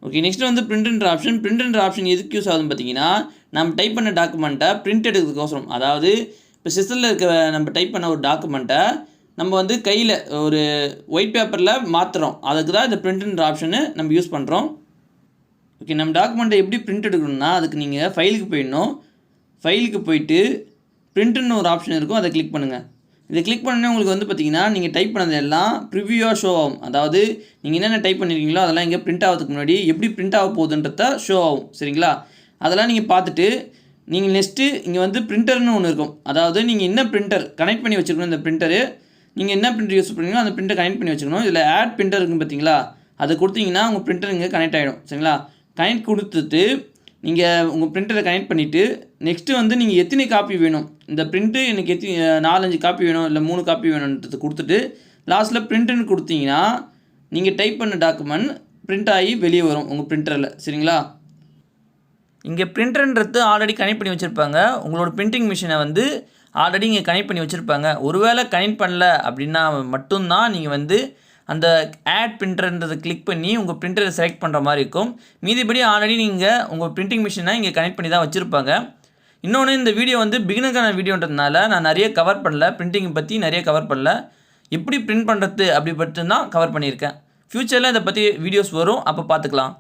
Okay, next வந்து பிரிண்ட்ன்ற option. பிரிண்ட்ன்ற option எதுக்கு use ஆகுதுன்னு பார்த்தீங்கன்னா, நம்ம டைப் பண்ண டாக்குமெண்ட்டை பிரிண்ட் எடுக்கிறதுக்கோசரம். அதாவது இப்போ சிஸ்டத்தில் இருக்கிற நம்ம டைப் பண்ண ஒரு டாக்குமெண்ட்டை நம்ம வந்து கையில் ஒரு ஒயிட் பேப்பரில் மாற்றுறோம். அதுக்கு தான் இந்த பிரிண்ட்ன்ற ஆப்ஷனு நம்ம யூஸ் பண்ணுறோம். ஓகே, நம்ம டாக்குமெண்ட்டை எப்படி பிரிண்ட் எடுக்கணும்னா, அதுக்கு நீங்கள் ஃபைலுக்கு போயிடணும். ஃபைலுக்கு போயிட்டு பிரிண்ட்டுன்னு ஒரு ஆப்ஷன் இருக்கும், அதை கிளிக் பண்ணுங்கள். இதை கிளிக் பண்ணோன்னே உங்களுக்கு வந்து பார்த்தீங்கன்னா, நீங்கள் டைப் பண்ணது எல்லாம் ப்ரிவியூவாக ஷோ ஆகும். அதாவது நீங்கள் என்னென்ன டைப் பண்ணியிருக்கீங்களோ அதெல்லாம் இங்கே பிரிண்ட் ஆகிறதுக்கு முன்னாடி எப்படி பிரிண்ட் ஆக போகுதுன்றத ஷோ ஆகும். சரிங்களா? அதெல்லாம் நீங்கள் பார்த்துட்டு நீங்கள் நெக்ஸ்ட்டு இங்கே வந்து பிரிண்டர்னு ஒன்று இருக்கும். அதாவது நீங்கள் என்ன பிரிண்டர் கனெக்ட் பண்ணி வச்சுருக்கணும். இந்த பிரிண்டரு நீங்கள் என்ன பிரிண்டர் யூஸ் பண்ணுறீங்களோ அந்த பிரிண்டர் கனெக்ட் பண்ணி வச்சுக்கணும். இதில் ஆட் பிரிண்டர் இருக்குது பார்த்தீங்களா, அதை கொடுத்தீங்கன்னா உங்கள் பிரிண்டர் இங்கே கனெக்ட் ஆகிடும். சரிங்களா? கனெக்ட் கொடுத்துட்டு நீங்கள் உங்கள் பிரிண்டரை கனெக்ட் பண்ணிவிட்டு நெக்ஸ்ட்டு வந்து நீங்கள் எத்தனை காப்பி வேணும், இந்த பிரிண்ட்டு எனக்கு 4-5 காப்பி வேணும் இல்லை 3 காப்பி வேணுன்றது கொடுத்துட்டு லாஸ்ட்டில் பிரிண்ட்டுன்னு கொடுத்தீங்கன்னா நீங்கள் டைப் பண்ண டாக்குமெண்ட் பிரிண்ட் ஆகி வெளியே வரும் உங்கள் பிரிண்டரில். சரிங்களா? இங்கே பிரிண்டர்ன்றது ஆல்ரெடி கனெக்ட் பண்ணி வச்சுருப்பாங்க. உங்களோட பிரிண்டிங் மிஷினை வந்து ஆல்ரெடி இங்கே கனெக்ட் பண்ணி வச்சுருப்பாங்க. ஒருவேளை கனெக்ட் பண்ணல அப்படின்னா மட்டும்தான் நீங்கள் வந்து அந்த ஆட் பிரிண்டர்ன்றதை கிளிக் பண்ணி உங்கள் பிரிண்டரை செலக்ட் பண்ணுற மாதிரி இருக்கும். மீதிபடி ஆல்ரெடி நீங்கள் உங்கள் பிரிண்டிங் மிஷினை இங்கே கனெக்ட் பண்ணி தான் வச்சுருப்பாங்க. இன்னொன்று, இந்த வீடியோ வந்து பிகினருக்கான வீடியோன்றதுனால நான் நிறைய கவர் பண்ணல, பிரிண்டிங் பற்றி நிறைய கவர் பண்ணல. எப்படி பிரிண்ட் பண்ணுறது அப்படி பற்றி தான் கவர் பண்ணியிருக்கேன். ஃப்யூச்சரில் இதை பற்றி வீடியோஸ் வரும், அப்போ பார்த்துக்கலாம்.